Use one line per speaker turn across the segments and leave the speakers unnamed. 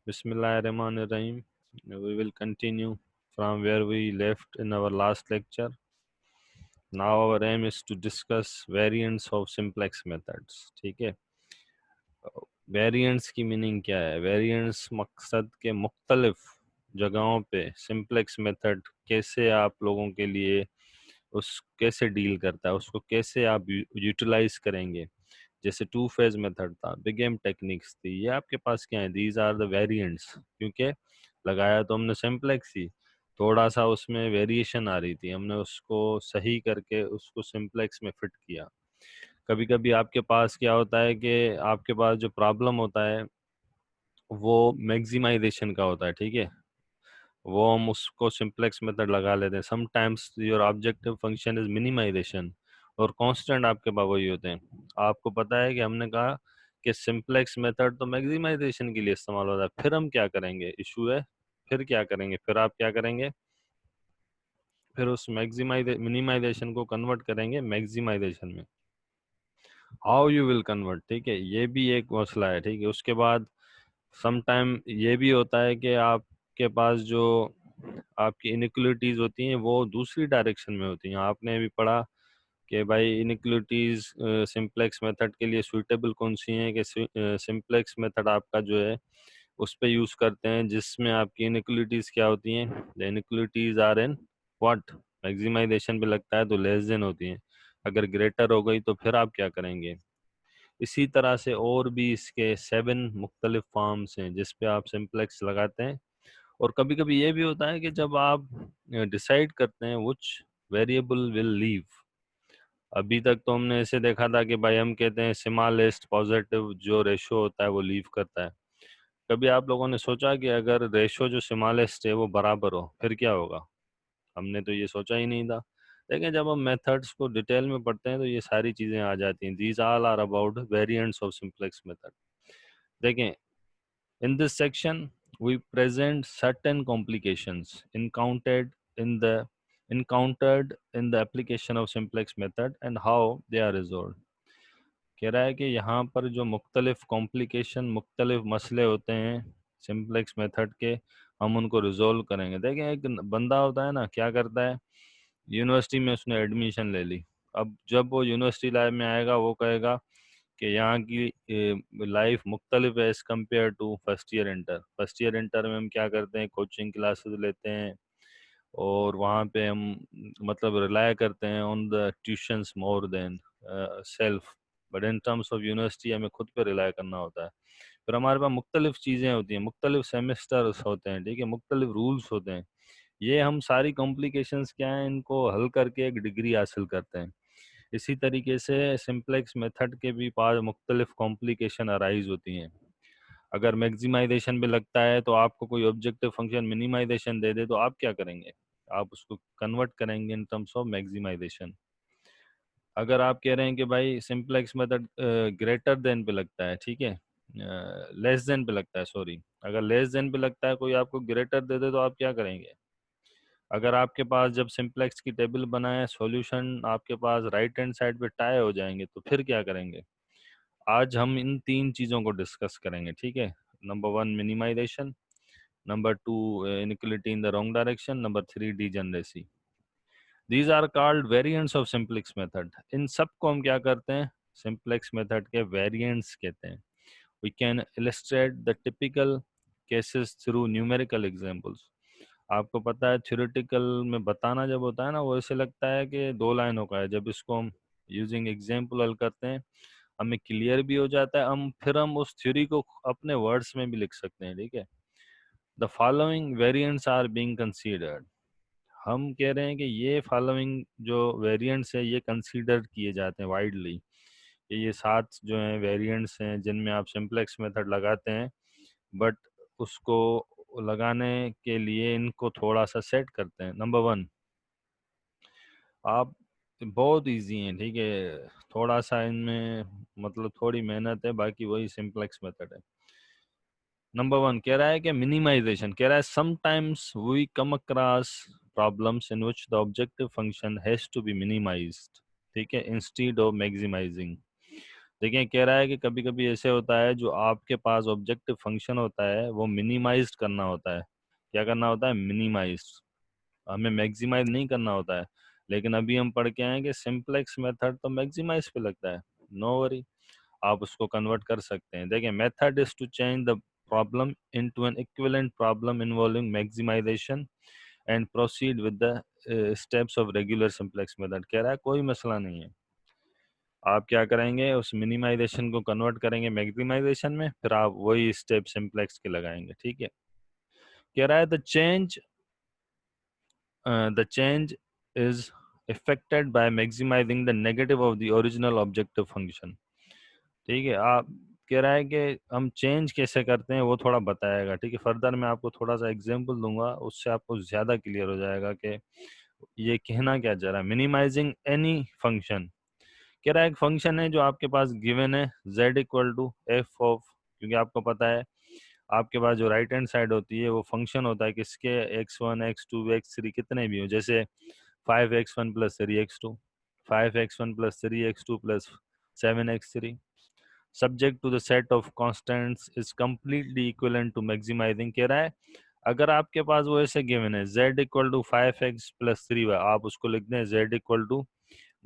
Bismillahirrahmanirrahim. We will continue from where we left in our last lecture. Now our aim is to discuss variants of simplex methods. ठीक है, variants की meaning क्या है? Variants मकसद के मुख्तलिफ जगहों पे सिंप्लेक्स मेथड कैसे आप लोगों के लिए उस कैसे डील करता है, उसको कैसे आप यूटिलाइज करेंगे। जैसे टू फेज मेथड था, बिग गेम टेक्निक्स थी, ये आपके पास क्या है? दीज आर द वेरिएंट्स, क्योंकि लगाया तो हमने सिंप्लेक्स ही, थोड़ा सा उसमें वेरिएशन आ रही थी, हमने उसको सही करके उसको सिंप्लेक्स में फिट किया। कभी कभी आपके पास क्या होता है कि आपके पास जो प्रॉब्लम होता है वो मैक्सिमाइजेशन का होता है, ठीक है, वो हम उसको सिंप्लेक्स मेथड लगा लेते हैं। Sometimes your objective function is minimization और कांस्टेंट आपके पास वही होते हैं। आपको पता है कि हमने कहा कि सिंप्लेक्स मेथड तो मैक्सिमाइजेशन के लिए इस्तेमाल होता है, फिर हम क्या करेंगे? इशू है, फिर क्या करेंगे? फिर आप क्या करेंगे? फिर उस मिनिमाइजेशन को कन्वर्ट करेंगे मैक्सिमाइजेशन में। हाउ यू विल कन्वर्ट, ठीक है, ये भी एक मसला है, ठीक है। उसके बाद सम टाइम ये भी होता है कि आपके पास जो आपकी इनइक्वलिटीज होती हैं वो दूसरी डायरेक्शन में होती हैं। आपने भी पढ़ा कि भाई इनइक्वलिटीज सिंप्लेक्स मेथड के लिए सुइटेबल कौन सी हैं, कि सिंप्लेक्स मेथड आपका जो है उस पे यूज करते हैं जिसमें आपकी इनइक्वलिटीज क्या होती हैं? The inequalities are in what? Maximization पे लगता है तो लेस देन होती हैं। अगर ग्रेटर हो गई तो फिर आप क्या करेंगे? इसी तरह से और भी इसके 7 मुख्तलिफ फॉर्म्स हैं जिस पे आप सिंप्लेक्स लगाते हैं। और कभी कभी ये भी होता है कि जब आप डिसाइड करते हैं विच वेरिएबल विल लीव। अभी तक तो हमने ऐसे देखा था कि भाई हम कहते हैं स्मॉलेस्ट पॉजिटिव जो रेशो होता है वो लीव करता है। कभी आप लोगों ने सोचा कि अगर रेशो जो स्मॉलेस्ट है वो बराबर हो फिर क्या होगा? हमने तो ये सोचा ही नहीं था। लेकिन जब हम मेथड्स को डिटेल में पढ़ते हैं तो ये सारी चीज़ें आ जाती हैं। These all are about variants of simplex method. देखें, in this section we present certain complications in the encountered in the application of simplex method and how they are resolved। कह रहा है कि यहाँ पर जो मुख्तलिफ कॉम्प्लिकेशन, मुख्तलिफ मसले होते हैं सिंप्लेक्स मेथड के, हम उनको रिजोल्व करेंगे। देखें, एक बंदा होता है ना, क्या करता है, यूनिवर्सिटी में उसने एडमिशन ले ली। अब जब वो यूनिवर्सिटी लाइफ में आएगा वो कहेगा कि यहाँ की लाइफ मुख्तलिफ है as compare to first year inter. First year inter में हम क्या करते हैं? कोचिंग क्लासेस लेते हैं और वहाँ पे हम मतलब रिलाय करते हैं on the tuitions more than self. But in terms of university हमें खुद पे रिलाय करना होता है। फिर हमारे पास मुख्तलिफ चीज़ें होती हैं, मुख्तलिफ सेमेस्टर्स होते हैं, ठीक है, मुख्तलिफ रूल्स होते हैं। ये हम सारी कॉम्प्लिकेशंस क्या हैं, इनको हल करके एक डिग्री हासिल करते हैं। इसी तरीके से सिंप्लेक्स मेथड के भी पास मुख्तलिफ कॉम्प्लिकेशन अराइज होती हैं। अगर मैक्सिमाइजेशन भी लगता है तो आपको कोई ऑब्जेक्टिव फंक्शन मिनिमाइजेशन दे दे तो आप क्या करेंगे? आप उसको कन्वर्ट करेंगे इन टर्म्स ऑफ मैक्सिमाइजेशन। अगर आप कह रहे हैं कि भाई सिंप्लेक्स मेथड ग्रेटर देन पे लगता है, ठीक है, लेस देन पे लगता है, सॉरी, अगर लेस देन पे लगता है कोई आपको ग्रेटर दे दे तो आप क्या करेंगे? अगर आपके पास जब सिंप्लेक्स की टेबल बनाए सॉल्यूशन आपके पास राइट हैंड साइड पे टाई हो जाएंगे तो फिर क्या करेंगे? आज हम इन 3 चीज़ों को डिस्कस करेंगे, ठीक है। Number 1 minimization, number 2 inequality in the wrong direction, number 3 degeneracy. These are called variants of simplex method. इन सब को हम क्या करते हैं? सिंप्लेक्स मेथड के वेरिएंट्स कहते हैं। We can illustrate the typical cases through numerical examples. आपको पता है थ्योरेटिकल में बताना जब होता है ना वो ऐसे लगता है कि 2 लाइनों का है। जब इसको हम यूजिंग एग्जांपल हल करते हैं हमें क्लियर भी हो जाता है, हम उस थ्योरी को अपने वर्ड्स में भी लिख सकते हैं, ठीक है। The following variants are being considered. हम कह रहे हैं कि ये फॉलोइंग जो वेरिएंट्स है ये कंसीडर किए जाते हैं वाइडली। ये 7 जो हैं वेरिएंट्स हैं जिनमें आप सिंप्लेक्स मेथड लगाते हैं, बट उसको लगाने के लिए इनको थोड़ा सा सेट करते हैं। नंबर 1, आप बहुत इजी हैं, ठीक है, थोड़ा सा इनमें मतलब थोड़ी मेहनत है, बाकी वही सिंप्लेक्स मेथड है। नंबर 1 कह रहा है कि मिनिमाइजेशन, कह रहा है sometimes we come across problems in which the objective function has to be minimized, ठीक है, इंस्टेड ऑफ मैक्सिमाइजिंग। देखिए कह रहा है कि कभी कभी ऐसे होता है, जो आपके पास ऑब्जेक्टिव फंक्शन होता है वो मिनिमाइज्ड करना होता है। क्या करना होता है? मिनिमाइज। हमें मैक्सिमाइज नहीं करना होता है। लेकिन अभी हम पढ़ के आए हैं कि सिंपलेक्स मेथड तो मैक्सिमाइज पे लगता है। नो वरी, आप उसको कन्वर्ट कर सकते हैं। देखिए, method is to change the problem into an equivalent problem involving maximization and proceed with the steps of regular simplex method. कह रहा है कोई मसला नहीं है, आप क्या करेंगे, उस मिनिमाइजेशन को कन्वर्ट करेंगे मैक्सिमाइजेशन में, फिर आप वही स्टेप सिंपलेक्स के लगाएंगे। ठीक है। कह रहा है the change is affected by maximizing the negative of the original objective function। ठीक है। आप कह रहा है कि हम चेंज कैसे करते हैं वो थोड़ा बताएगा। ठीक है, फर्दर मैं आपको थोड़ा सा एग्जांपल दूंगा, उससे आपको ज़्यादा क्लियर हो जाएगा कि ये कहना क्या चाह रहा है। मिनिमाइजिंग एनी फंक्शन, कह रहा है एक फंक्शन है जो आपके पास गिवन है z equal to F of, क्योंकि आपको पता है आपके पास जो राइट हैंड साइड होती है वो फंक्शन होता है किसके, x1 x2 x3 कितने भी हो। जैसे 5x1 plus 3x2, 5x1 plus 3x2 plus 7x3 subject to the set of constants is completely equivalent to maximizing। कह रहा है अगर आपके पास वो ऐसे गिवन है z equal to 5x plus 3y, आप उसको लिख दें z equal to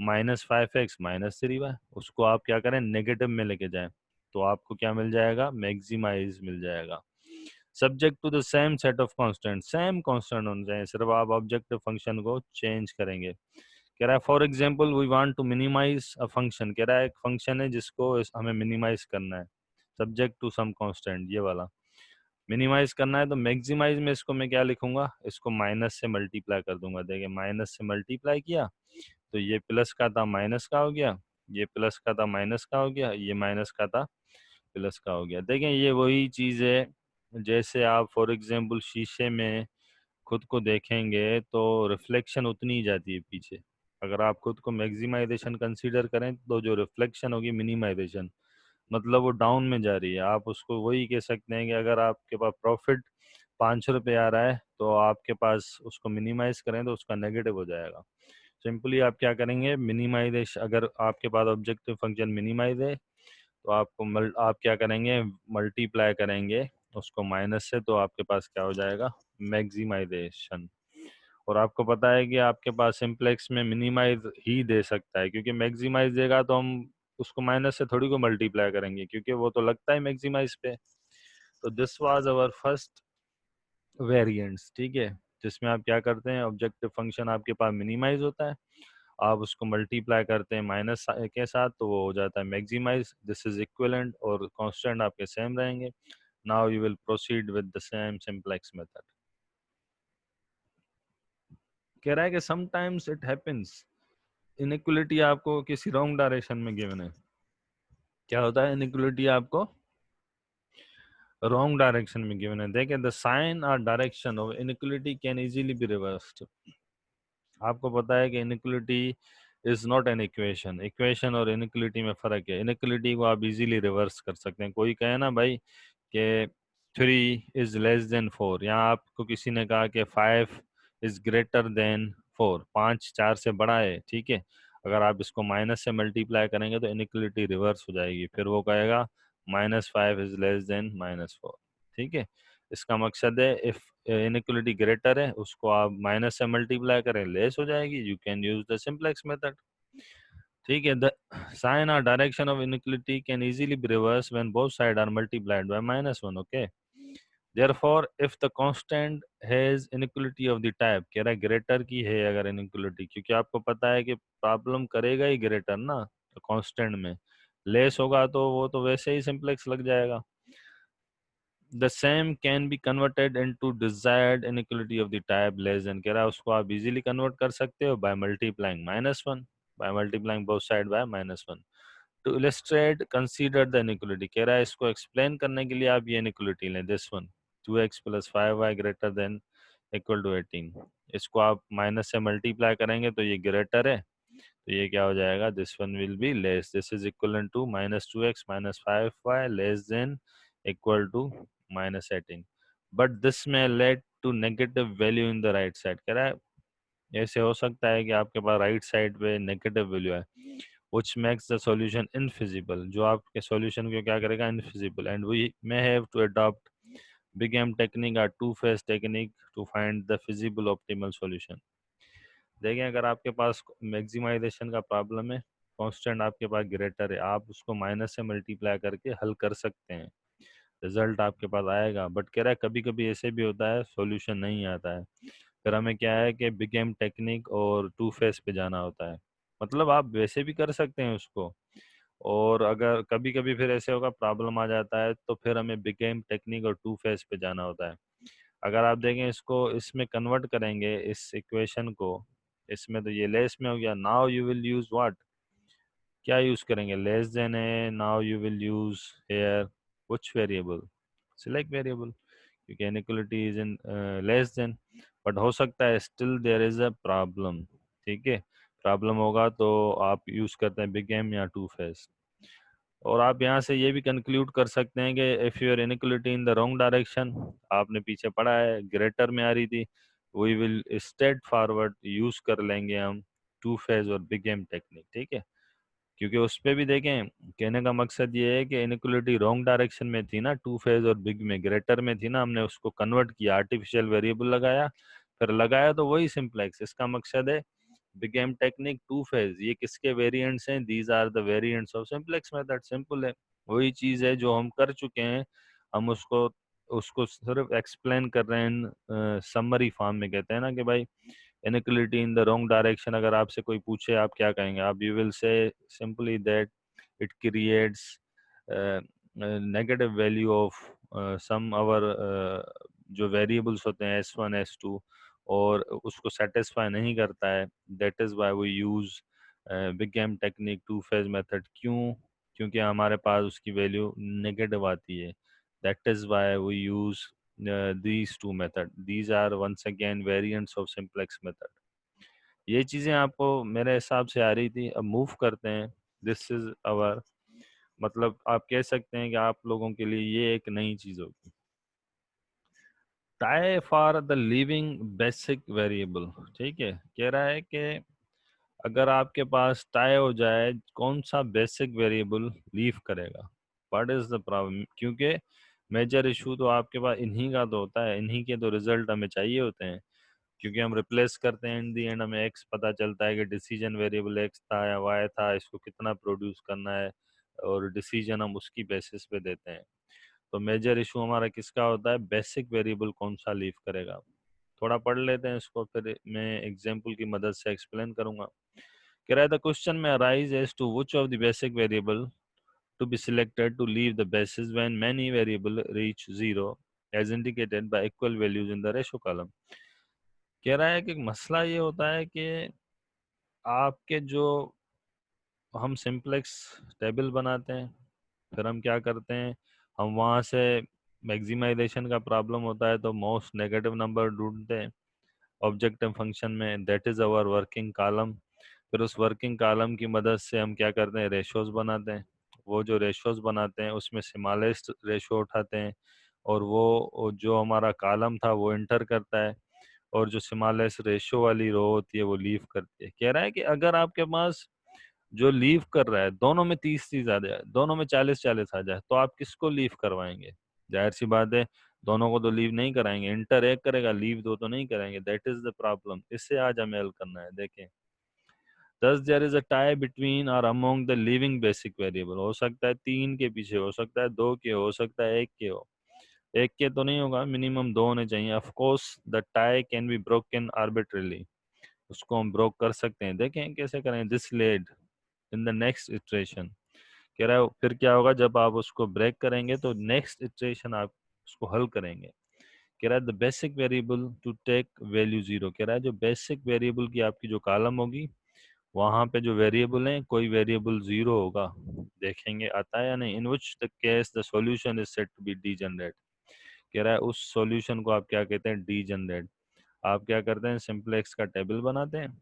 -5x minus 3y, उसको आप क्या करें, नेगेटिव में लेके जाएं, तो आपको क्या मिल जाएगा, मैक्सिमाइज मिल जाएगा। Subject to the same set of constant, same constant होने चाहिए, सिर्फ आप ऑब्जेक्टिव फंक्शन को चेंज करेंगे। कह रहा है for example we want to minimize a function, कह रहा है एक फंक्शन है जिसको हमें मिनिमाइज करना है, सब्जेक्ट टू सम कांस्टेंट, ये वाला मिनिमाइज करना है। तो मैक्सिमाइज में इसको मैं क्या लिखूंगा, इसको माइनस से मल्टीप्लाई कर दूंगा। देखिए माइनस से मल्टीप्लाई किया तो ये प्लस का था माइनस का हो गया, ये प्लस का था माइनस का हो गया, ये माइनस का था प्लस का हो गया। देखें ये वही चीज़ है, जैसे आप फॉर एग्जांपल शीशे में खुद को देखेंगे तो रिफ्लेक्शन उतनी ही जाती है पीछे। अगर आप खुद को मैक्सिमाइजेशन कंसीडर करें तो जो रिफ्लेक्शन होगी मिनिमाइजेशन, मतलब वो डाउन में जा रही है। आप उसको वही कह सकते हैं कि अगर आपके पास प्रॉफिट 500 रुपये आ रहा है तो आपके पास उसको मिनिमाइज करें तो उसका नेगेटिव हो जाएगा। सिंपली आप क्या करेंगे, मिनिमाइजेशन, अगर आपके पास ऑब्जेक्टिव फंक्शन मिनिमाइज है तो आपको आप क्या करेंगे, मल्टीप्लाई करेंगे उसको माइनस से, तो आपके पास क्या हो जाएगा, मैक्सिमाइजेशन। और आपको पता है कि आपके पास सिंप्लेक्स में मिनिमाइज ही दे सकता है, क्योंकि मैक्सिमाइज देगा तो हम उसको माइनस से थोड़ी को मल्टीप्लाई करेंगे, क्योंकि वो तो लगता है मैक्सिमाइज पे। तो this was our first variants. ठीक है, जिसमें आप क्या करते हैं, ऑब्जेक्टिव फंक्शन आपके पास मिनिमाइज होता है, आप उसको मल्टीप्लाई करते हैं माइनस के साथ तो वो हो जाता है मैक्सिमाइज। दिस इज इक्विवेलेंट और कांस्टेंट आपके सेम रहेंगे। Now you will proceed with the same simplex method. कह रहा है कि समटाइम्स इट हैपेंस, इनइक्वलिटी आपको किसी रॉन्ग डायरेक्शन में गिवन है। क्या होता है, इनइक्वलिटी आपको रॉन्ग डायरेक्शन में गिवन है। देखिए द साइन और direction of inequality can easily be reversed. आपको पता है कि inequality is not an equation, equation और इनइक्वलिटी में फ़र्क है। इनइक्वलिटी को आप इजीली रिवर्स कर सकते हैं। कोई कहे ना भाई कि 3 इज लेस देन 4, यहाँ आपको किसी ने कहा कि 5 इज ग्रेटर देन 4, 5 4 से बड़ा है। ठीक है, अगर आप इसको माइनस से मल्टीप्लाई करेंगे तो इनइक्वलिटी रिवर्स हो जाएगी, फिर वो कहेगा -5 इज लेस देन -4। ठीक है, इसका मकसद है इफ इनइक्वलिटी ग्रेटर है उसको आप माइनस से मल्टीप्लाई करें, लेस हो जाएगी, you can use the simplex method. ठीक है, द साइन और direction of inequality can easily be reverse when both side are multiplied by -1। Okay, therefore if the constant has inequality of the type, कह रहा है greater की है अगर inequality, क्योंकि आपको पता है कि प्रॉब्लम करेगा ही ग्रेटर ना, तो कांस्टेंट में लेस होगा तो वो तो वैसे ही सिंपलेक्स लग जाएगा। The same can be converted into desired inequality of the type less than, कह रहा है उसको आप इजीली कन्वर्ट कर सकते हो by multiplying -1, by multiplying both side by -1। To illustrate consider the inequality, कह रहा है इसको एक्सप्लेन करने के लिए आप ये इनइक्वलिटी लें, this one 2x plus 5y greater than equal to 18, इसको आप माइनस से मल्टीप्लाई करेंगे तो ये ग्रेटर है, तो ये क्या हो जाएगा, this one will be less, this is equal to -2x -5y less than equal to -18, but this में led to negative value in the right side. कह रहा है ऐसे हो सकता है कि आपके पास राइट साइड पे नेगेटिव वैल्यू है, which makes the solution infeasible, जो आपके solution को क्या करेगा, infeasible, and we may have to adopt big M technique or two phase technique to find the feasible optimal solution. देखें, अगर आपके पास मैक्सिमाइजेशन का प्रॉब्लम है, कांस्टेंट आपके पास ग्रेटर है, आप उसको माइनस से मल्टीप्लाई करके हल कर सकते हैं, रिजल्ट आपके पास आएगा। बट कह रहा है कभी कभी ऐसे भी होता है सॉल्यूशन नहीं आता है, फिर हमें क्या है कि बिग गेम टेक्निक और टू फेस पे जाना होता है। मतलब आप वैसे भी कर सकते हैं उसको, और अगर कभी कभी फिर ऐसे होगा प्रॉब्लम आ जाता है तो फिर हमें बिग गेम टेक्निक और टू फेस पे जाना होता है। अगर आप देखें इसको, इसमें कन्वर्ट करेंगे इस इक्वेशन को, इसमें तो ये लेस में हो गया, now you will use what, क्या यूज करेंगे, लेस देन है, now you will use here which variable, select variable, क्योंकि inequality is in less than. But हो सकता है still there is a problem, ठीक है, प्रॉब्लम होगा तो आप यूज करते हैं बिग एम या टू फेस। और आप यहाँ से ये भी कंक्लूड कर सकते हैं कि if your inequality in the wrong direction, आपने पीछे पढ़ा है ग्रेटर में आ रही थी, we will straight forward use कर लेंगे हम टू फेज और बिग एम टेक्निक, ठीक है। क्योंकि उस पे भी देखें, कहने का मकसद ये है कि इनइक्वालिटी रॉन्ग डायरेक्शन में थी ना, टू फेज और बिग में, ग्रेटर में थी ना, हमने उसको कन्वर्ट किया, आर्टिफिशियल वेरिएबल लगाया, फिर लगाया तो वही सिंप्लेक्स। इसका मकसद है big M technique two phase, ये किसके वेरिएंट्स हैं, these are the variants of simplex method, simple है, वही चीज़ है जो हम कर चुके हैं, हम उसको उसको सिर्फ एक्सप्लेन कर रहे हैं समरी फॉर्म में। कहते हैं ना कि भाई inequality in the wrong direction, अगर आपसे कोई पूछे आप क्या कहेंगे, आप you will say simply that it creates negative value of some our जो वेरिएबल्स होते हैं S1 S2, और उसको सेटिस्फाई नहीं करता है, that is why we use big game technique two phase method. क्यों? क्योंकि हमारे पास उसकी वैल्यू नेगेटिव आती है, that is why we use these two method, these are once again variants of simplex method। ये चीज़ें आपको मेरे हिसाब से आ रही थी, अब मूव करते हैं, दिस इज अवर, मतलब आप कह सकते हैं कि आप लोगों के लिए ये एक नई चीज़ होगी। Tie for the living basic variable, ठीक है, कह रहा है कि अगर आपके पास टाई हो जाए, कौन सा बेसिक वेरिएबल लीव करेगा, व्हाट इज द प्रॉब्लम, क्योंकि मेजर इशू तो आपके पास इन्हीं का तो होता है, इन्हीं के तो रिजल्ट हमें चाहिए होते हैं, क्योंकि हम रिप्लेस करते हैं इन दी एंड, हमें एक्स पता चलता है कि डिसीजन वेरिएबल एक्स था या वाई था, इसको कितना प्रोड्यूस करना है, और डिसीजन हम उसकी बेसिस पे देते हैं। तो मेजर इशू हमारा किसका होता है, बेसिक वेरिएबल कौन सा लीव करेगा। थोड़ा पढ़ लेते हैं इसको, फिर मैं एग्जाम्पल की मदद से एक्सप्लेन करूंगा। कह रहा है द क्वेश्चन में arise as to which of the basic variable to be selected to leave the basis when many variable reach zero as indicated by equal values in the ratio column। कह रहा है कि मसला ये होता है कि आपके जो, हम सिंप्लेक्स टेबल बनाते हैं, फिर हम क्या करते हैं, हम वहाँ से मैक्सिमाइजेशन का प्रॉब्लम होता है तो मोस्ट नेगेटिव नंबर ढूंढते हैं ऑब्जेक्टिव फंक्शन में, that is our working column. फिर उस वर्किंग कॉलम की मदद से हम क्या करते हैं, रेशोज बनाते हैं, वो जो रेशोज बनाते हैं उसमें स्मॉलेस्ट रेशो उठाते हैं, और वो जो हमारा कॉलम था वो इंटर करता है, और जो स्मॉलेस्ट रेशो वाली रो होती है वो लीव करती है। कह रहा है कि अगर आपके पास जो लीव कर रहा है दोनों में 30-30 आ जाए, दोनों में 40-40 आ जाए, तो आप किसको लीव करवाएंगे, जाहिर सी बात है दोनों को तो लीव नहीं कराएंगे, इंटर एक करेगा, लीव दो तो नहीं कराएंगे, दैट इज द प्रॉब्लम। इससे आज हमें हल करना है। देखें, thus there is a tie between or among the living basic variable, हो सकता है 3 के पीछे, हो सकता है 2 के, हो सकता है 1 के हो, 1 के तो नहीं होगा, मिनिमम 2 होने चाहिए। Of course the tie can be broken arbitrarily, उसको हम ब्रोक कर सकते हैं, देखें कैसे करें, this led in the next iteration. कह रहा है फिर क्या होगा, जब आप उसको ब्रेक करेंगे तो नेक्स्ट इटरेशन आप उसको हल करेंगे। कह रहा है the basic variable to take value zero, कह रहा है जो बेसिक वेरिएबल की आपकी जो कॉलम होगी वहां पे जो वेरिएबल है कोई वेरिएबल जीरो होगा, देखेंगे आता है या नहीं, in which the case the solution is set to be degenerate. कह रहा है उस सॉल्यूशन को आप क्या कहते हैं, डीजेनरेट। आप क्या करते हैं, सिंप्लेक्स का टेबल बनाते हैं,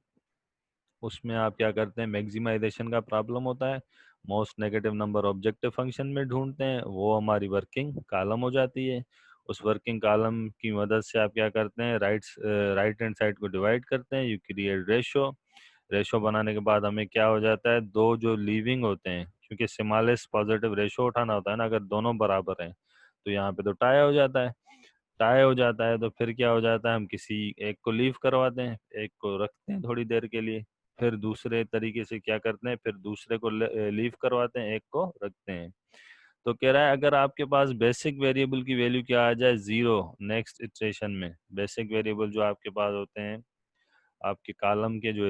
उसमें आप क्या करते हैं, मैक्सिमाइजेशन का प्रॉब्लम होता है, most negative number objective function में ढूंढते हैं, वो हमारी वर्किंग कॉलम हो जाती है। उस वर्किंग कॉलम की मदद से आप क्या करते हैं, राइट हैंड साइड को डिवाइड करते हैं, यू क्रिएट रेशो, रेशो बनाने के बाद हमें क्या हो जाता है, दो जो लीविंग होते हैं, क्योंकि स्मॉलेस्ट पॉजिटिव रेशो उठाना होता है ना, अगर दोनों बराबर हैं तो यहाँ पे तो टाई हो जाता है। टाई हो जाता है तो फिर क्या हो जाता है, हम किसी एक को लीव करवाते हैं, एक को रखते हैं थोड़ी देर के लिए, फिर दूसरे तरीके से क्या करते हैं, फिर दूसरे को लीव करवाते हैं, एक को रखते हैं। तो कह रहा है अगर आपके पास बेसिक वेरिएबल की वैल्यू क्या आ जाए, जीरो, नेक्स्ट इटरेशन में बेसिक वेरिएबल जो आपके पास होते हैं, आपके कॉलम के जो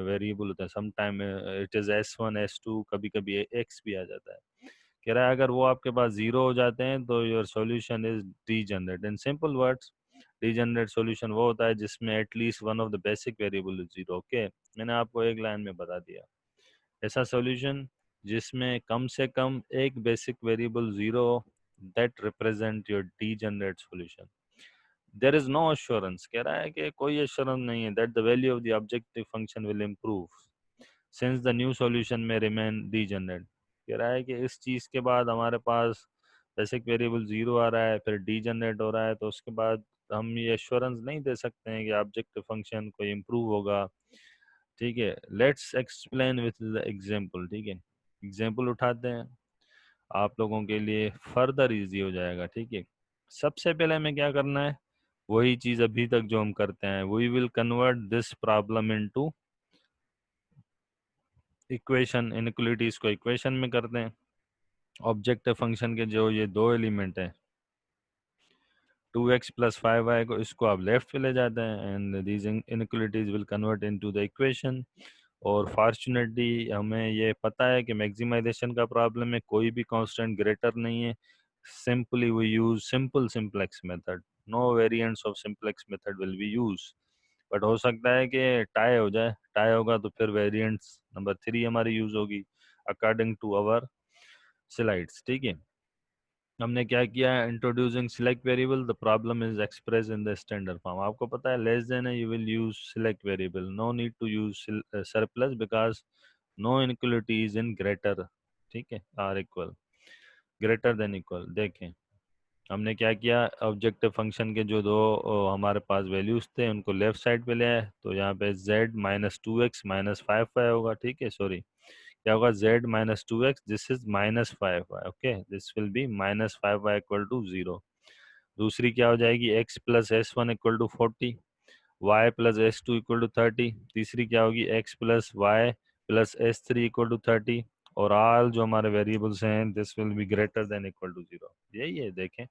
वेरिएबल होते हैं, सम time it is S1 S2, कभी कभी एक्स भी आ जाता है। कह रहा है अगर वो आपके पास जीरो हो जाते हैं तो your solution is degenerate. In simple words, degenerate solution वो होता है जिसमें at least one of the basic variable is zero. Okay, मैंने आपको एक लाइन में बता दिया। ऐसा सॉल्यूशन जिसमें कम से कम एक basic variable zero, that represent your degenerate solution. There is no assurance, कह रहा है कि कोई एश्योरेंस नहीं है that the value of the objective function will improve since the new solution में रिमेन डीजेनरेट। कह रहा है कि इस चीज़ के बाद हमारे पास बेसिक वेरिएबल जीरो आ रहा है, फिर डीजेनरेट हो रहा है, तो उसके बाद हम ये एश्योरेंस नहीं दे सकते हैं कि ऑब्जेक्टिव फंक्शन कोई इम्प्रूव होगा। ठीक है, let's explain with the example. ठीक है, एग्जांपल उठाते हैं, आप लोगों के लिए फर्दर इजी हो जाएगा। ठीक है, सबसे पहले हमें क्या करना है, वही चीज़ अभी तक जो हम करते हैं, we will convert this problem into equation. Inequalities को इक्वेशन में करते हैं। ऑब्जेक्टिव फंक्शन के जो ये दो एलिमेंट हैं, 2x प्लस 5y को, इसको आप लेफ्ट पे ले जाते हैं, and these inequalities will convert into the equation. और फॉर्चुनेटली हमें ये पता है कि मैक्सिमाइजेशन का प्रॉब्लम में कोई भी कांस्टेंट ग्रेटर नहीं है। Simply we use simple simplex method, no variants of simplex method will be use. But हो सकता है कि टाई हो जाए, टाई होगा तो फिर वेरिएंट्स नंबर 3 हमारी यूज होगी अकॉर्डिंग टू अवर स्लाइड्स। ठीक है, हमने क्या किया है, introducing select variable, the problem is express in the standard form. आपको पता है लेस देन है, you will use select variable, no need to use surplus because no inequality is in greater. ठीक है, or equal, greater than equal. देखें हमने क्या किया, ऑब्जेक्टिव फंक्शन के जो दो हमारे पास वैल्यूज थे उनको लेफ्ट साइड पे ले आए, तो यहाँ पे z minus 2x minus 5y होगा। ठीक है, सॉरी, क्या होगा, z minus 2x, this is minus 5y। Okay, this will be minus 5y equal to 0। दूसरी क्या हो जाएगी, x plus S1 equal to 40, y plus S2 equal to 30। तीसरी क्या होगी, x plus y plus S3 equal to 30। और all जो हमारे वेरिएबल्स हैं, this will be greater than equal to 0। यही है, देखें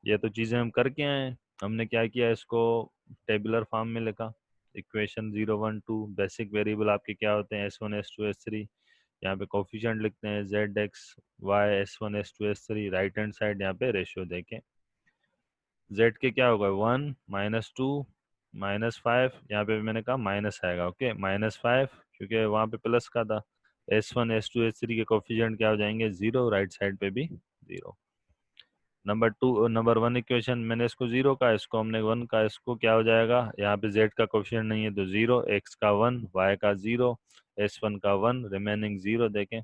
ये तो चीज़ें हम करके आए हैं। हमने क्या किया, इसको टेबुलर फॉर्म में लिखा, इक्वेशन 0 1 2, बेसिक वेरिएबल आपके क्या होते हैं, S1 S2 S3। यहाँ पे कोफिशिएंट लिखते हैं z x y S1 S2 S3, right hand side यहाँ पे रेशियो देखें, z के क्या होगा, 1 माइनस 2 माइनस 5, यहाँ पे भी मैंने कहा माइनस आएगा। ओके, माइनस 5 क्योंकि वहाँ पे प्लस का था। S1 S2 S3 के कोफिशिएंट क्या हो जाएंगे, 0, राइट साइड पे भी 0। नंबर वन इक्वेशन मैंने इसको जीरो का, इसको हमने वन का, इसको क्या हो जाएगा, यहाँ पे z का कोफिशिएंट नहीं है तो जीरो, x का 1, y का 0, S1 का 1, रिमेनिंग 0। देखें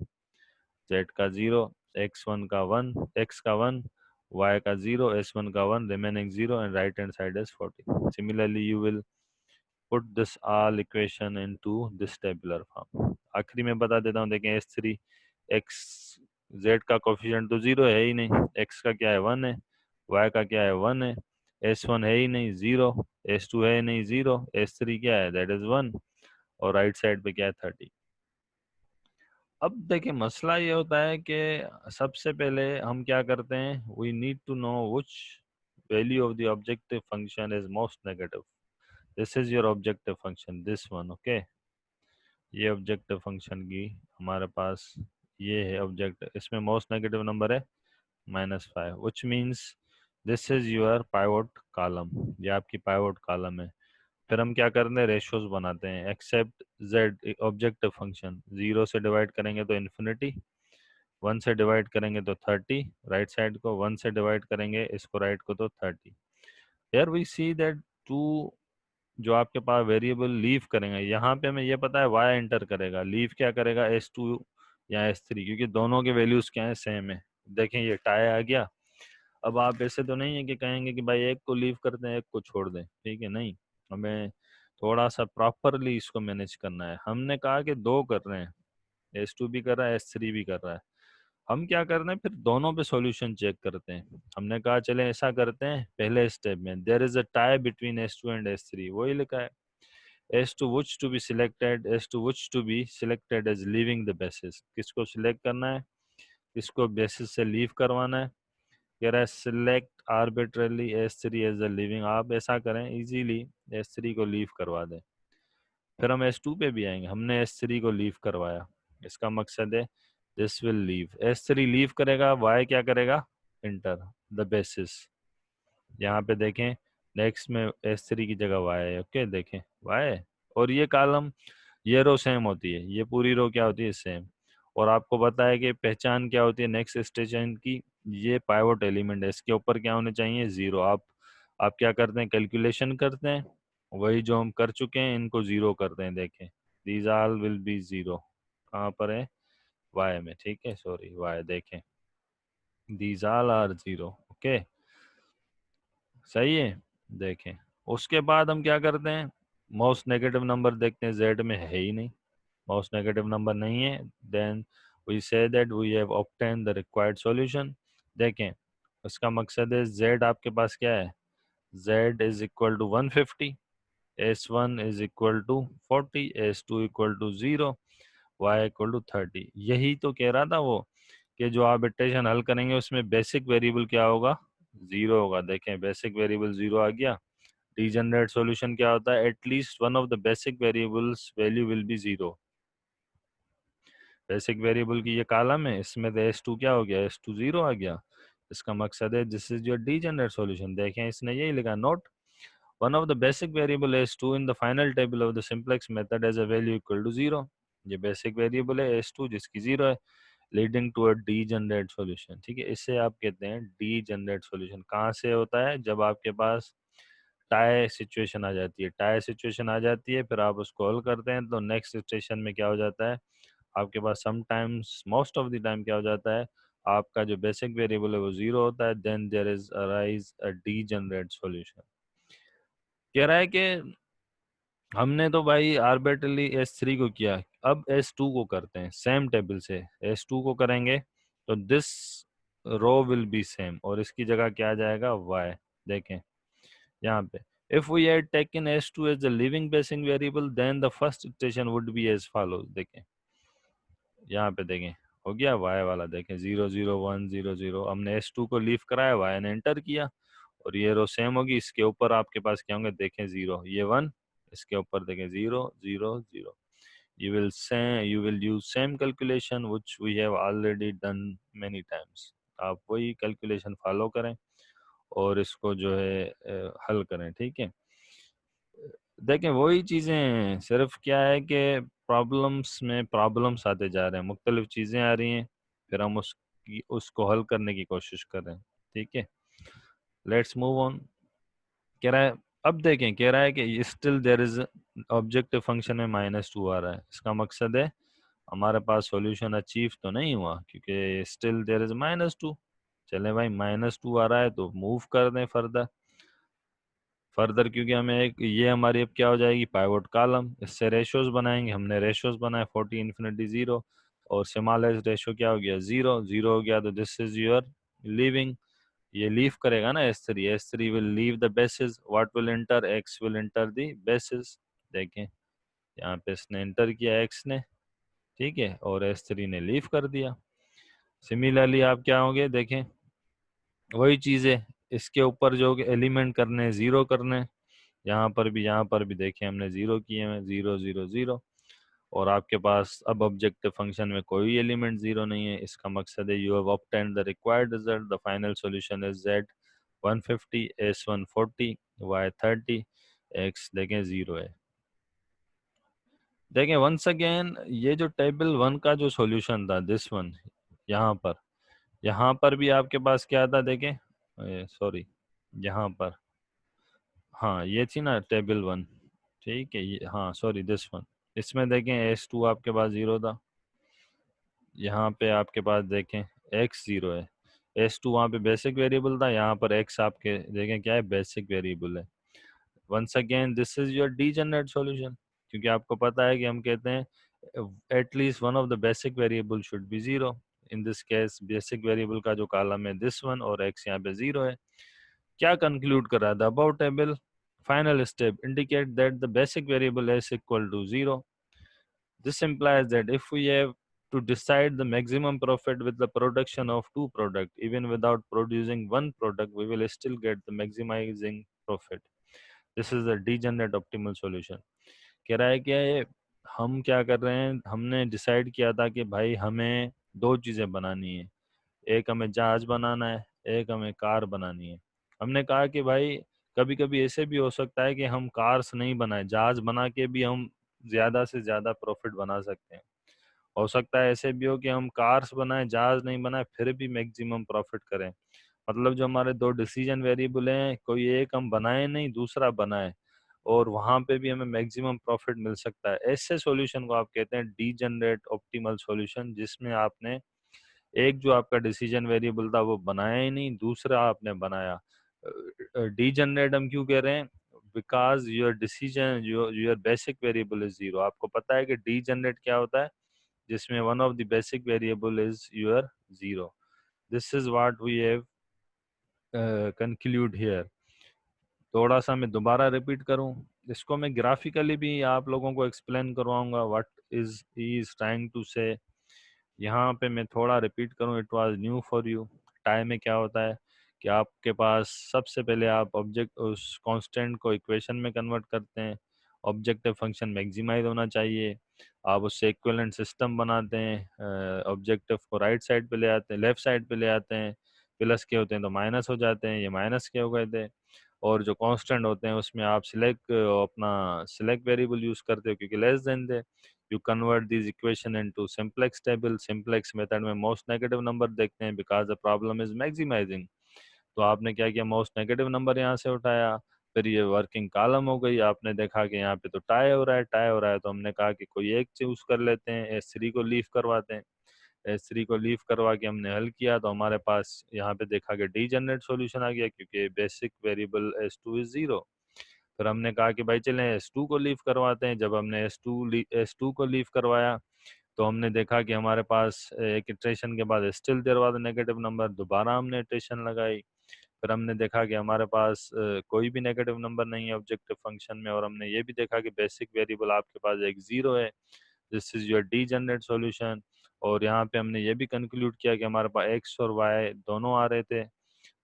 z का 0, x1 का 1, x का 1, y का 0, S1 का 1, remaining 0, and right hand side is 40। Similarly you will put this all equation into this tabular form. आखिरी में बता देता हूँ, देखें S3 x, z का कोफिशिएंट तो 0 है ही नहीं, x का क्या है 1 है, y का क्या है 1 है, S1 है ही नहीं 0, S2 है ही नहीं 0, S3 क्या है, दैट इज 1, और राइट साइड पे क्या है 30। अब देखिए मसला ये होता है कि सबसे पहले हम क्या करते हैं, we need to know which value of the objective function is most negative. This is your objective function, this one. Okay, ये ऑब्जेक्टिव फंक्शन की हमारे पास ये है ऑब्जेक्ट, इसमें मोस्ट नेगेटिव नंबर है -5, which means this is your pivot column, ये आपकी pivot column है। फिर हम क्या करते हैं, रेशियोज बनाते हैं, एक्सेप्ट z ऑब्जेक्टिव फंक्शन, 0 से डिवाइड करेंगे तो इन्फिनिटी, 1 से डिवाइड करेंगे तो 30, राइट साइड को 1 से डिवाइड करेंगे इसको राइट को तो 30। Here we see that two जो आपके पास वेरिएबल लीव करेंगे, यहाँ पे हमें ये पता है y एंटर करेगा, लीव क्या करेगा, S2 या S3, क्योंकि दोनों के वैल्यूज क्या है, सेम है। देखें ये टाई आ गया। अब आप ऐसे तो नहीं है कि कहेंगे कि भाई एक को लीव करते हैं एक को छोड़ दें, ठीक है, नहीं, हमें थोड़ा सा प्रॉपरली इसको मैनेज करना है। हमने कहा कि दो कर रहे हैं, S2 भी कर रहा है, S3 भी कर रहा है। हम क्या कर रहे हैं, फिर दोनों पे सॉल्यूशन चेक करते हैं। हमने कहा चले ऐसा करते हैं, पहले स्टेप में there is a tie between S2 and S3, वही लिखा है। S2 which to be selected, S2 which to be selected as leaving the basis, किसको सिलेक्ट करना है, किसको बेसिस से लीव करवाना है। कह रहा है select arbitrarily S3 as a leaving. आप ऐसा करें इजीली S3 को लीव करवा दें। फिर हम S2 पे भी आएंगे, हमने S3 को लीव करवाया, इसका मकसद है this will leave, S3 leave करेगा, Y क्या करेगा, इंटर द बेसिस। यहाँ पे देखें नेक्स्ट में S3 की जगह Y है, ओके देखें Y है। और ये कॉलम, ये रो सेम होती है, ये पूरी रो क्या होती है, सेम। और आपको पता है कि पहचान क्या होती है नेक्स्ट स्टेशन की, ये पाइवोट एलिमेंट है, इसके ऊपर क्या होने चाहिए, जीरो। आप क्या करते हैं, कैलकुलेशन करते हैं, वही जो हम कर चुके हैं इनको जीरो करते हैं। देखें these all will be zero, कहाँ पर है, वाई में, ठीक है, सॉरी वाई, देखें these all are zero, okay सही है। देखें उसके बाद हम क्या करते हैं, मोस्ट नेगेटिव नंबर देखते हैं, जेड में है ही नहीं, मोस्ट नेगेटिव नंबर नहीं है, then we say that we have obtain the required solution. देखें उसका मकसद है z आपके पास क्या है, z is equal to 150, S1 is equal to 40, S2 equal to 0, y equal to 30। यही तो कह रहा था वो कि जो आप इक्वेशन हल करेंगे उसमें बेसिक वेरिएबल क्या होगा, जीरो होगा। देखें बेसिक वेरिएबल जीरो आ गया। डीजेनरेट सॉल्यूशन क्या होता है, at least one of the basic variables value will be zero. Basic variable की ये कॉलम है, इसमें तो S2 क्या हो गया, S2 जीरो आ गया। इसका मकसद है this is your degenerate solution. देखें इसने यही लिखा, note one of the basic variable S2 in the final table of the simplex method as a value equal to zero. ये बेसिक वेरिएबल है S2 जिसकी जीरो है, leading to a degenerate solution. ठीक है, इससे आप कहते हैं डीजेनरेट सॉल्यूशन। कहाँ से होता है, जब आपके पास टाई सिचुएशन आ जाती है, टाई सिचुएशन आ जाती है, फिर आप उसको हल करते हैं तो नेक्स्ट सिचुएशन में क्या हो जाता है, आपके पास sometimes most of the time क्या हो जाता है, आपका जो बेसिक वेरिएबल है वो जीरो होता है, then there is arise a degenerate solution. कह रहा है कि हमने तो भाई आर्बिट्रली S3 को किया, अब S2 को करते हैं सेम टेबल से। S2 को करेंगे तो this row will be same, और इसकी जगह क्या आ जाएगा, y। देखें यहाँ पे if we had taken S2 as the living basic variable then the first iteration would be as follows। देखें यहाँ पे देखें हो गया y वाला, देखें 0 0 1 0 0, हमने S2 को लीव कराया, y ने एंटर किया, और ये रो सेम होगी। इसके ऊपर आपके पास क्या होंगे, देखें जीरो, ये वन, इसके ऊपर देखें zero 0 0। you will use same calculation which we have already done many times। आप वही कैलकुलेशन फॉलो करें और इसको जो है हल करें। ठीक है, देखें वही चीज़ें हैं, सिर्फ क्या है कि प्रॉब्लम्स में प्रॉब्लम्स आते जा रहे हैं, मुख्तलिफ चीज़ें आ रही हैं, फिर हम उसको हल करने की कोशिश कर रहे हैं। ठीक है, लेट्स मूव ऑन। कह रहा है, अब देखें कह रहा है कि still there is objective function में -2 आ रहा है। इसका मकसद है हमारे पास सॉल्यूशन अचीव तो नहीं हुआ, क्योंकि स्टिल देयर इज -2। चले भाई -2 आ रहा है तो मूव कर दें फर्दर फर्दर, क्योंकि हमें एक ये हमारी अब क्या हो जाएगी, पाइवोट कॉलम। इससे रेशोज बनाएंगे, हमने रेशोज बनाए 40 इन्फिनिटी 0, और स्मॉलेस्ट रेशो क्या हो गया, 0 0 हो गया, तो दिस इज योर लिविंग। ये लीव करेगा ना S3, S3 will leave the basis, what will enter, x will enter the basis. देखें यहाँ पे इसने एंटर किया x ने, ठीक है, और S3 ने लीव कर दिया। सिमिलरली आप क्या होंगे, देखें वही चीज़ है, इसके ऊपर जो एलिमेंट करने हैं जीरो करने हैं, यहाँ पर भी देखें हमने जीरो किए हैं, 0 0 0। और आपके पास अब ऑब्जेक्टिव फंक्शन में कोई एलिमेंट जीरो नहीं है। इसका मकसद है you have obtained the required result, the final solution is z 150, S1 40, y 30, x देखें जीरो है। देखें वंस अगेन ये जो टेबल वन का जो सॉल्यूशन था दिस वन, यहाँ पर भी आपके पास क्या था, देखें सॉरी यहाँ पर, हाँ ये थी ना टेबल वन, ठीक है, ये हाँ सॉरी दिस वन, इसमें देखें S2 आपके पास जीरो था, यहाँ पे आपके पास देखें x जीरो है, S2 वहाँ पे बेसिक वेरिएबल था, यहाँ पर x आपके देखें क्या है, बेसिक वेरिएबल है। Once again this is your degenerate solution, क्योंकि आपको पता है कि हम कहते हैं at least one of the basic variable should be zero. In this case basic variable का जो कॉलम है दिस वन और एक्स यहाँ पे जीरो है। क्या कंक्लूड कर रहा था about table? Final step indicate that the basic variable is equal to zero. This implies that if we have to decide the maximum profit with the production of two products, even without producing one product, we will still get the maximizing profit. This is the degenerate optimal solution. कह रहा है कि ये हम क्या कर रहे हैं, हमने डिसाइड किया था कि भाई हमें दो चीज़ें बनानी है, एक हमें जहाज बनाना है, एक हमें कार बनानी है। हमने कहा कि भाई कभी कभी ऐसे भी हो सकता है कि हम कार्स नहीं बनाए, जहाज बना के भी हम ज़्यादा से ज़्यादा प्रॉफिट बना सकते हैं। हो सकता है ऐसे भी हो कि हम कार्स बनाए, जहाज नहीं बनाए, फिर भी मैक्सिमम प्रॉफिट करें। मतलब जो हमारे दो डिसीजन वेरिएबल हैं, कोई एक हम बनाए नहीं, दूसरा बनाए, और वहाँ पे भी हमें मैक्सिमम प्रॉफिट मिल सकता है। ऐसे सॉल्यूशन को आप कहते हैं डीजनरेट ऑप्टिमल सॉल्यूशन, जिसमें आपने एक जो आपका डिसीजन वेरिएबल था वो बनाया ही नहीं, दूसरा आपने बनाया। डीजनरेट हम क्यों कह रहे हैं? Because your decision your basic variable is zero. आपको पता है कि डीजनरेट क्या होता है? जिसमें one of the basic variable is your zero. This is what we have conclude here. थोड़ा सा मैं दोबारा रिपीट करूं, इसको मैं ग्राफिकली भी आप लोगों को एक्सप्लेन करवाऊंगा what is he is trying to say. यहाँ पे मैं थोड़ा रिपीट करूँ, it was new for you. Time में क्या होता है कि आपके पास सबसे पहले आप ऑब्जेक्ट उस कांस्टेंट को इक्वेशन में कन्वर्ट करते हैं, ऑब्जेक्टिव फंक्शन मैक्सिमाइज होना चाहिए, आप उससे इक्विवेलेंट सिस्टम बनाते हैं, ऑब्जेक्टिव को राइट साइड पे ले आते हैं, लेफ्ट साइड पे ले आते हैं, प्लस के होते हैं तो माइनस हो जाते हैं, ये माइनस के हो गए थे। और जो कांस्टेंट होते हैं उसमें आप सिलेक्ट अपना सिलेक्ट वेरिएबल यूज़ करते हो क्योंकि लेस देन थे। you convert these equation into simplex table। simplex method में most negative number देखते हैं because the problem is maximizing। तो आपने क्या किया, मोस्ट नेगेटिव नंबर यहाँ से उठाया, फिर ये वर्किंग कॉलम हो गई। आपने देखा कि यहाँ पे तो टाई हो रहा है, टाई हो रहा है, तो हमने कहा कि कोई एक चूज कर लेते हैं, S3 को लीव करवाते हैं। S3 को लीव करवा के हमने हल किया तो हमारे पास यहाँ पे देखा कि डीजनरेट सॉल्यूशन आ गया क्योंकि basic variable S2 is zero. फिर हमने कहा कि भाई चलें S2 को लीव करवाते हैं। जब हमने S2 को लीव करवाया तो हमने देखा कि हमारे पास एक इटरेशन के बाद still there was negative number. दोबारा हमने इटरेशन लगाई, फिर हमने देखा कि हमारे पास कोई भी नेगेटिव नंबर नहीं है ऑब्जेक्टिव फंक्शन में, और हमने ये भी देखा कि बेसिक वेरिएबल आपके पास एक जीरो है। This is your degenerate solution. और यहाँ पे हमने ये भी कंक्लूड किया कि हमारे पास एक्स और वाई दोनों आ रहे थे,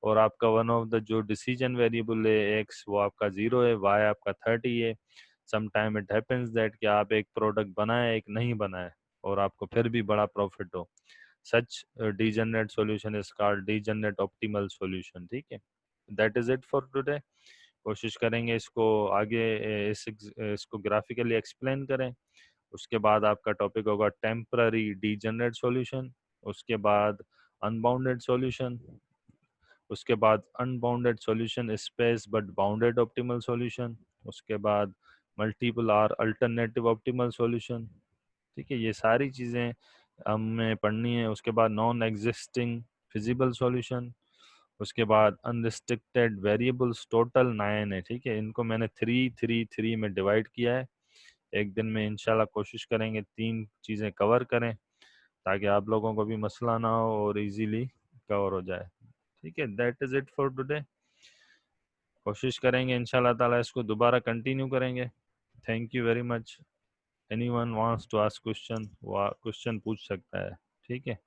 और आपका वन ऑफ द जो डिसीजन वेरिएबल है एक्स वो आपका जीरो है, वाई आपका 30 है। Some time it happens that कि आप एक प्रोडक्ट बनाए एक नहीं बनाए और आपको फिर भी बड़ा प्रॉफिट हो। Such degenerate solution is called degenerate optimal solution. ठीक है, that is it for today. कोशिश करेंगे इसको आगे इसको ग्राफिकली एक्सप्लेन करें। उसके बाद आपका टॉपिक होगा टेम्पररी डीजनरेट सॉल्यूशन, उसके बाद अनबाउंडेड सॉल्यूशन, उसके बाद unbounded solution space but bounded optimal solution, उसके बाद multiple or alternative optimal solution. ठीक है, ये सारी चीज़ें हमें पढ़नी है। उसके बाद नॉन एग्जिस्टिंग फिजिबल सॉल्यूशन, उसके बाद अनरिस्ट्रिक्टेड वेरिएबल्स, टोटल 9 है। ठीक है, इनको मैंने 3 3 3 में डिवाइड किया है। एक दिन में इंशाल्लाह कोशिश करेंगे 3 चीज़ें कवर करें ताकि आप लोगों को भी मसला ना हो और इजीली कवर हो जाए। ठीक है, that is it for today. कोशिश करेंगे इंशाल्लाह ताला इसको दोबारा कंटिन्यू करेंगे। Thank you very much. Anyone wants to ask question, वो क्वेश्चन पूछ सकता है। ठीक है।